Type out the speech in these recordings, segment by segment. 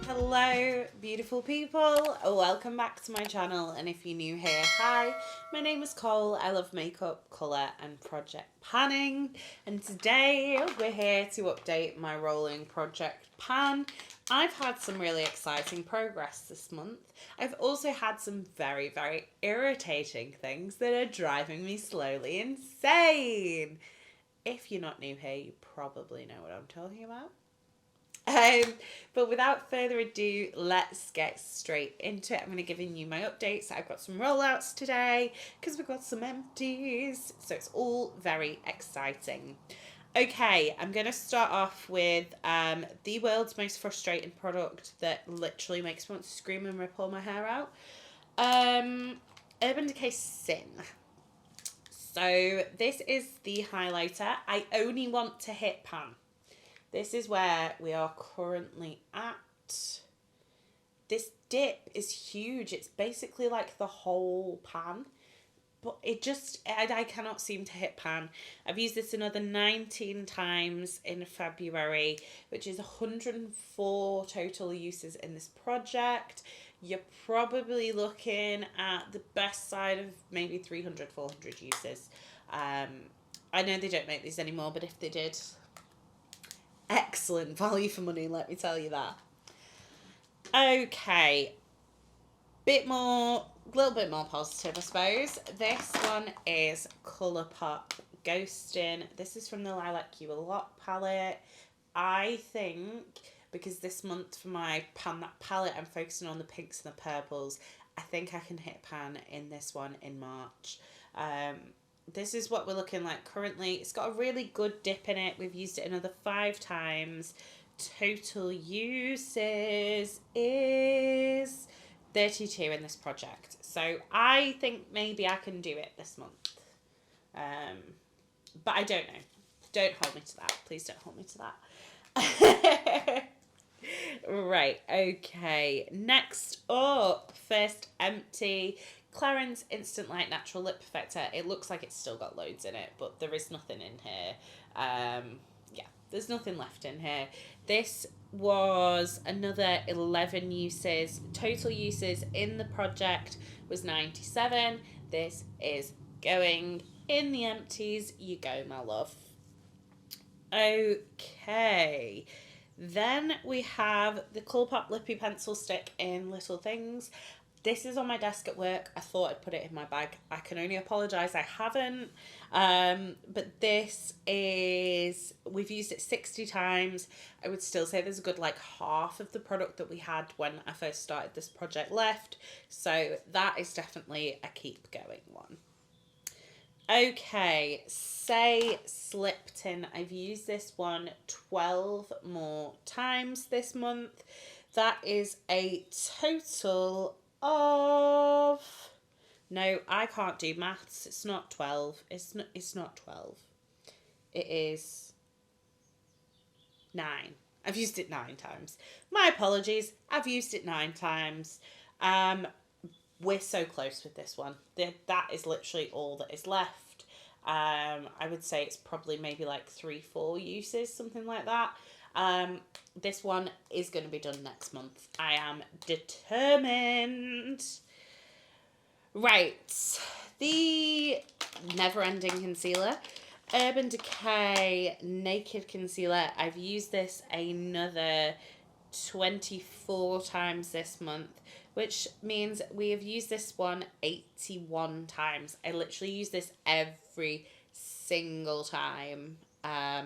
Hello beautiful people, welcome back to my channel, and if you're new here, hi, my name is Cole. I love makeup, colour and project panning, and today we're here to update my rolling project pan. I've had some really exciting progress this month. I've also had some very irritating things that are driving me slowly insane. If you're not new here, you probably know what I'm talking about. But without further ado, let's get straight into it. I'm going to give you my updates. I've got some rollouts today because we've got some empties. So it's all very exciting. Okay, I'm going to start off with the world's most frustrating product that literally makes me want to scream and rip all my hair out. Urban Decay Sin. So this is the highlighter. I only want to hit pan. This is where we are currently at. This dip is huge. It's basically like the whole pan. But it just, I cannot seem to hit pan. I've used this another 19 times in February, which is 104 total uses in this project. You're probably looking at the best side of maybe 300, 400 uses. I know they don't make these anymore, but if they did, excellent value for money, let me tell you that. Okay, little bit more positive, I suppose. This one is Colourpop Ghosting. This is from the Lilac You A Lot palette. I think because this month for my pan that palette, I'm focusing on the pinks and the purples. I think I can hit pan in this one in March. This is what we're looking like currently. It's got a really good dip in it. We've used it another 5 times. Total uses is 32 in this project. So I think maybe I can do it this month. But I don't know. Don't hold me to that. Please don't hold me to that. Right, okay. Next up, first empty. Clarins Instant Light Natural Lip Perfector. It looks like it's still got loads in it, but there is nothing in here. Yeah, there's nothing left in here. This was another 11 uses. Total uses in the project was 97. This is going in the empties. You go, my love. Okay. Then we have the Colourpop Lippy Pencil Stick in Little Things. This is on my desk at work. I thought I'd put it in my bag. I can only apologise I haven't. But this is, we've used it 60 times. I would still say there's a good like half of the product that we had when I first started this project left. So that is definitely a keep going one. Okay, Say Slipton. I've used this one 12 more times this month. That is a total of, no, I can't do maths. It's not 12. It's not 12. It is 9. I've used it 9 times. My apologies. I've used it 9 times. We're so close with this one. That is literally all that is left. I would say it's probably maybe like 3-4 uses, something like that. This one is going to be done next month. I am determined. Right, the never-ending concealer, Urban Decay Naked Concealer. I've used this another 24 times this month, which means we have used this one 81 times. I literally use this every single time I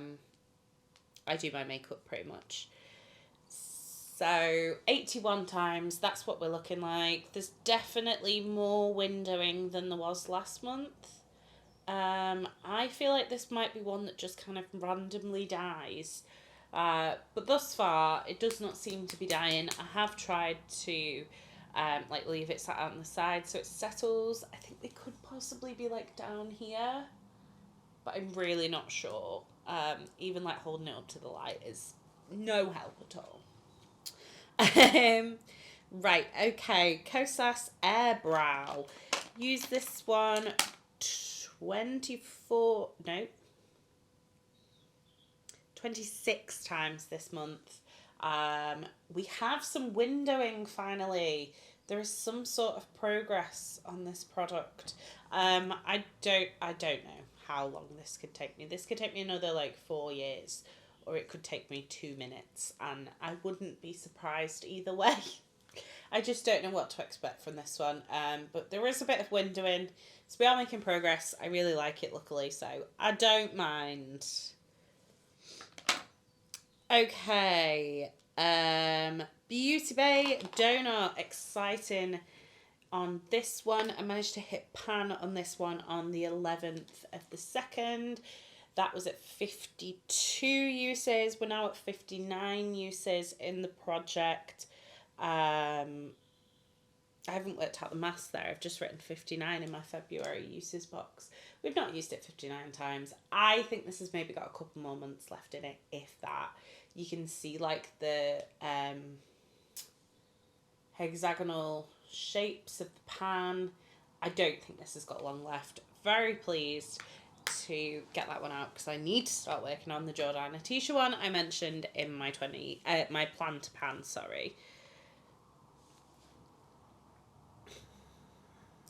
do my makeup, pretty much. So 81 times, that's what we're looking like. There's definitely more windowing than there was last month. I feel like this might be one that just kind of randomly dies. But thus far, it does not seem to be dying. I have tried to like leave it sat out on the side so it settles. I think they could possibly be like down here, but I'm really not sure. Even like holding it up to the light is no help at all. Right, okay, Kosas Airbrow. Use this one 24, no, 26 times this month. We have some windowing finally. There is some sort of progress on this product. I don't know how long this could take me. This could take me another like 4 years, or it could take me 2 minutes, and I wouldn't be surprised either way. I just don't know what to expect from this one. But there is a bit of windowing, so we are making progress. I really like it, luckily, so I don't mind. Okay, Beauty Bay Donut, exciting on this one. I managed to hit pan on this one on the 11th of the 2nd. That was at 52 uses. We're now at 59 uses in the project. I haven't worked out the maths there. I've just written 59 in my February uses box. We've not used it 59 times. I think this has maybe got a couple more months left in it, if that. You can see like the hexagonal shapes of the pan. I don't think this has got long left. Very pleased to get that one out because I need to start working on the Jordana Tisha one I mentioned in my my plan to pan, sorry.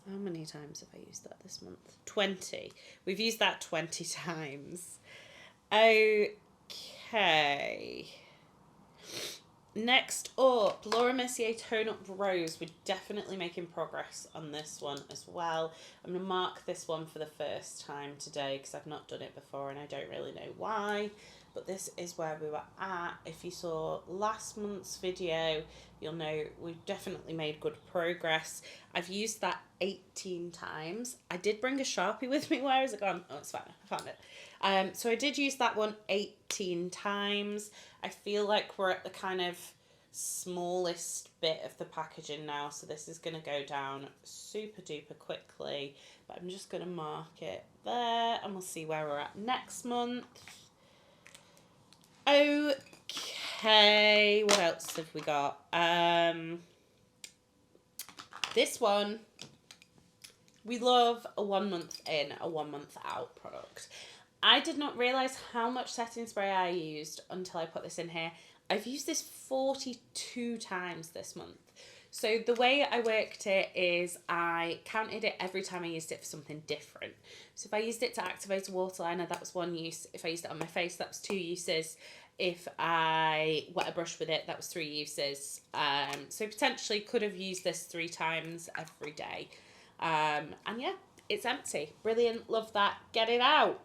How many times have I used that this month? 20. We've used that 20 times. Okay. Next up, Laura Mercier Tone Up Rose. We're definitely making progress on this one as well. I'm going to mark this one for the first time today because I've not done it before and I don't really know why. But this is where we were at. If you saw last month's video, you'll know we've definitely made good progress. I've used that 18 times. I did bring a Sharpie with me. Where is it gone? Oh, it's fine. I found it. So I did use that one 18 times. I feel like we're at the kind of smallest bit of the packaging now. So this is going to go down super duper quickly. But I'm just going to mark it there and we'll see where we're at next month. Okay, what else have we got? This one, we love a 1 month in, a 1 month out product. I did not realise how much setting spray I used until I put this in here. I've used this 42 times this month. So the way I worked it is I counted it every time I used it for something different. So if I used it to activate a waterliner, that was 1 use. If I used it on my face, that was 2 uses. If I wet a brush with it, that was 3 uses. So potentially could have used this 3 times every day. And yeah, it's empty. Brilliant. Love that. Get it out.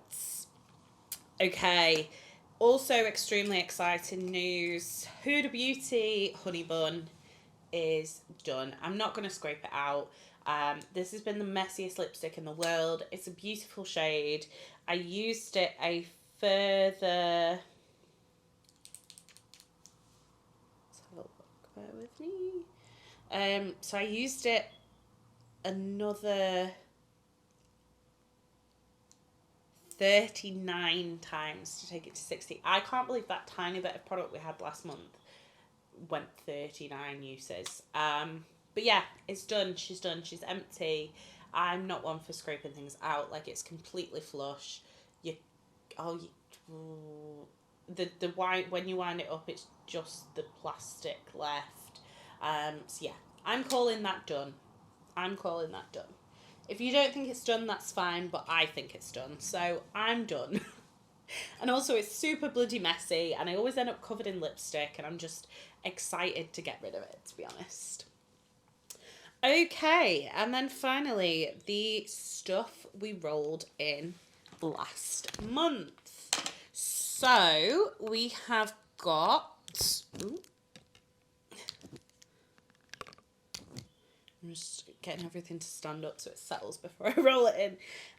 Okay. Also extremely exciting news. Huda Beauty Honey Bun is done. I'm not going to scrape it out. This has been the messiest lipstick in the world. It's a beautiful shade. I used it a further... Let's have a look. Bear with me. So I used it another 39 times to take it to 60. I can't believe that tiny bit of product we had last month went 39 uses. But yeah, it's done. She's done. She's empty. I'm not one for scraping things out. Like, it's completely flush. The when you wind it up, it's just the plastic left. So yeah, I'm calling that done. I'm calling that done. If you don't think it's done, that's fine, but I think it's done. So I'm done. And also it's super bloody messy and I always end up covered in lipstick and I'm just excited to get rid of it, to be honest. Okay, and then finally, the stuff we rolled in last month. So we have got... Ooh. I'm just getting everything to stand up so it settles before I roll it in.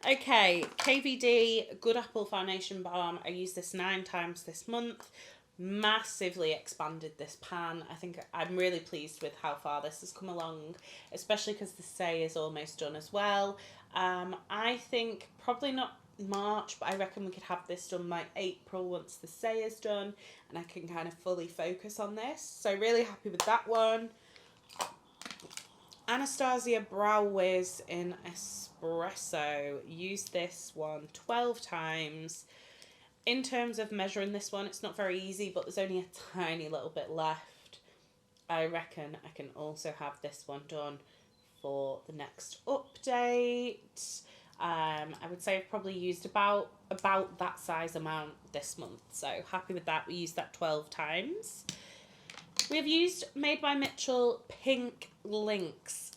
Okay, KVD Good Apple Foundation Balm. I used this 9 times this month. Massively expanded this pan. I think I'm really pleased with how far this has come along, especially because the Say is almost done as well. I think probably not March, but I reckon we could have this done by April once the Say is done and I can kind of fully focus on this. So really happy with that one. Anastasia Brow Wiz in Espresso. Used this one 12 times. in terms of measuring this one, it's not very easy, but there's only a tiny little bit left. I reckon I can also have this one done for the next update. I would say I've probably used about that size amount this month, so happy with that. We used that 12 times. We have used Made by Mitchell Pink Links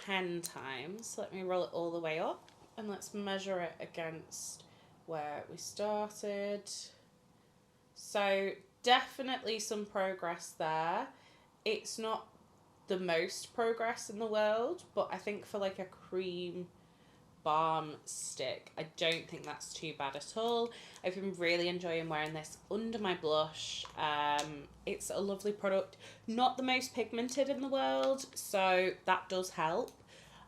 10 times. Let me roll it all the way up and let's measure it against where we started. So definitely some progress there. It's not the most progress in the world, but I think for like a cream balm stick, I don't think that's too bad at all. I've been really enjoying wearing this under my blush. It's a lovely product, not the most pigmented in the world, so that does help.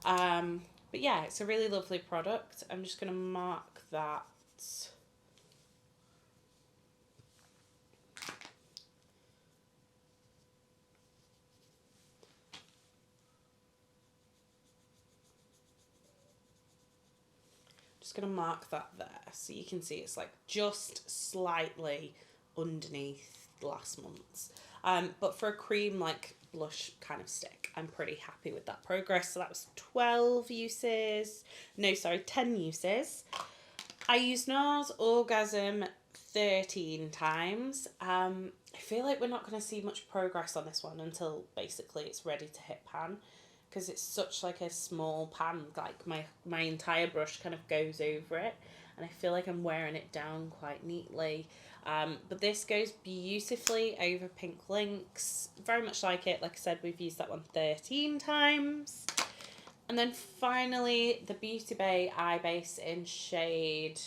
But yeah, it's a really lovely product. I'm just going to mark that. Just going to mark that there so you can see it's like just slightly underneath last month's. But for a cream like blush kind of stick, I'm pretty happy with that progress. So that was 12 uses. No, sorry, 10 uses. I used NARS Orgasm 13 times. I feel like we're not going to see much progress on this one until basically it's ready to hit pan, because it's such like a small pan, like my entire brush kind of goes over it, and I feel like I'm wearing it down quite neatly. But this goes beautifully over Pink Links, very much like it. Like I said, we've used that one 13 times. And then finally, the Beauty Bay Eye Base in shade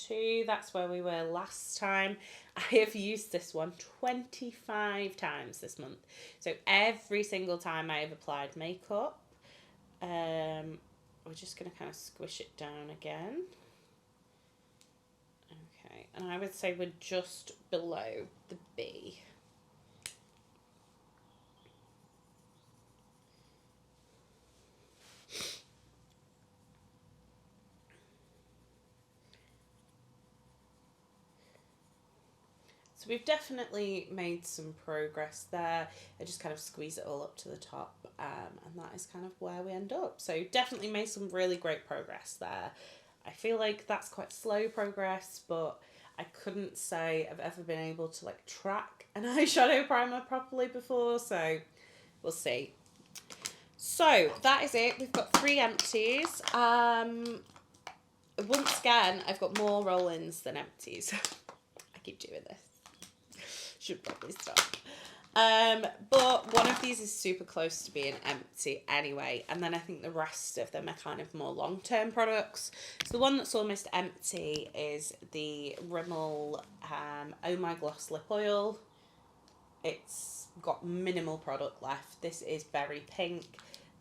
2. That's where we were last time. I have used this one 25 times this month. So every single time I have applied makeup, we're just going to kind of squish it down again. Okay, and I would say we're just below the B. So we've definitely made some progress there. I just kind of squeeze it all up to the top, and that is kind of where we end up. So definitely made some really great progress there. I feel like that's quite slow progress, but I couldn't say I've ever been able to like track an eyeshadow primer properly before, so we'll see. So that is it. We've got 3 empties. Once again, I've got more roll-ins than empties. I keep doing this. Should probably stop. But one of these is super close to being empty anyway, and then I think the rest of them are kind of more long-term products. So the one that's almost empty is the Rimmel Oh My Gloss Lip Oil. It's got minimal product left. This is berry pink.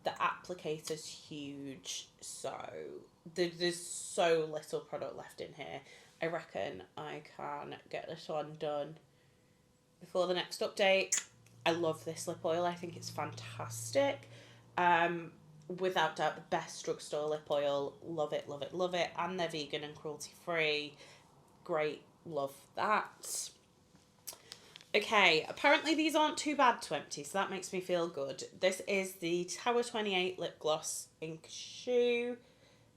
The applicator's huge, so there's so little product left in here. I reckon I can get this one done before the next update. I love this lip oil. I think it's fantastic. Without doubt the best drugstore lip oil. Love it, love it, love it. And they're vegan and cruelty free. Great, love that. Okay, apparently these aren't too bad to empty, so that makes me feel good. This is the Tower 28 Lip Gloss Ink Shoe.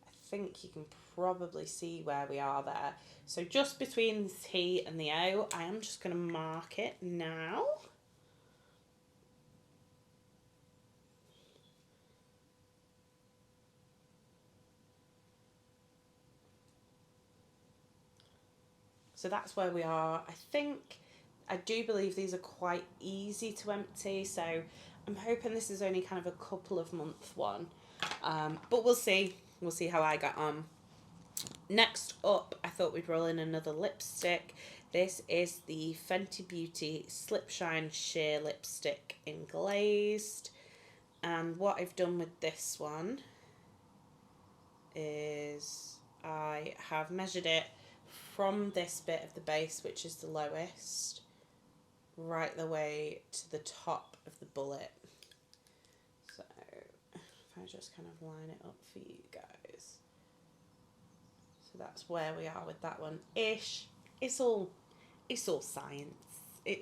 I think you can probably see where we are there. So just between the T and the O, I am just going to mark it now. So that's where we are. I do believe these are quite easy to empty, so I'm hoping this is only kind of a couple of month one. But we'll see. We'll see how I get on. Next up, I thought we'd roll in another lipstick. This is the Fenty Beauty Slip Shine Sheer Lipstick in Glazed. And what I've done with this one is I have measured it from this bit of the base, which is the lowest, right the way to the top of the bullet. So if I just kind of line it up for you guys. So that's where we are with that one ish. It's all science.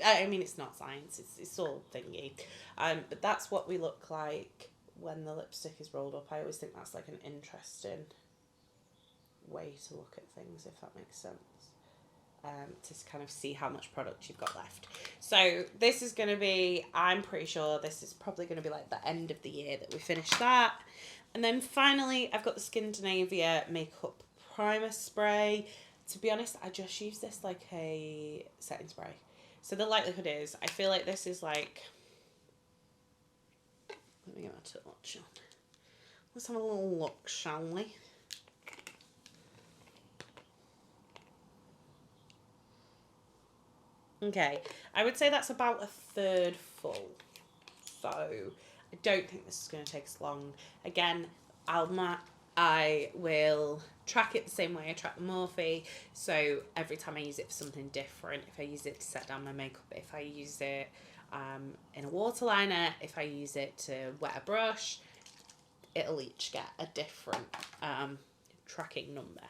I mean, it's not science. It's all thingy. But that's what we look like when the lipstick is rolled up. I always think that's like an interesting way to look at things, if that makes sense. To kind of see how much product you've got left. So this is going to be, I'm pretty sure this is probably going to be like the end of the year that we finish that. And then finally, I've got the Scandinavia Makeup Primer Spray. To be honest, I just use this like a setting spray. So the likelihood is, I feel like this is like, let me get my torch on. Let's have a little look, shall we? Okay, I would say that's about a third full. So I don't think this is going to take us long. Again, I will track it the same way I track the Morphe. So every time I use it for something different, if I use it to set down my makeup, if I use it in a waterliner, if I use it to wet a brush, it'll each get a different tracking number.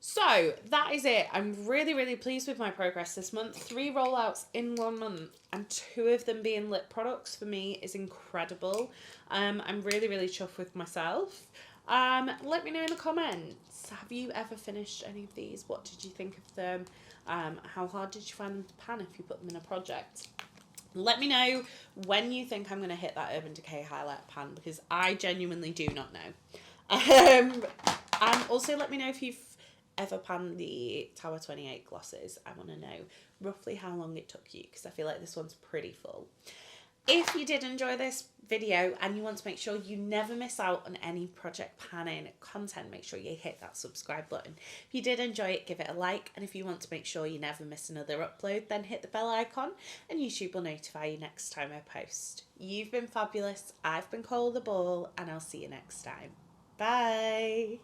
So that is it. I'm really, really pleased with my progress this month. 3 rollouts in 1 month and 2 of them being lip products for me is incredible. I'm really, really chuffed with myself. Let me know in the comments. Have you ever finished any of these? What did you think of them? How hard did you find them to pan if you put them in a project? Let me know when you think I'm going to hit that Urban Decay highlight pan, because I genuinely do not know. And also let me know if you've ever panned the Tower 28 glosses. I want to know roughly how long it took you, because I feel like this one's pretty full. If you did enjoy this video and you want to make sure you never miss out on any project panning content, make sure you hit that subscribe button. If you did enjoy it, give it a like, and if you want to make sure you never miss another upload, then hit the bell icon and YouTube will notify you next time I post. You've been fabulous. I've been Coleoftheball, and I'll see you next time. Bye.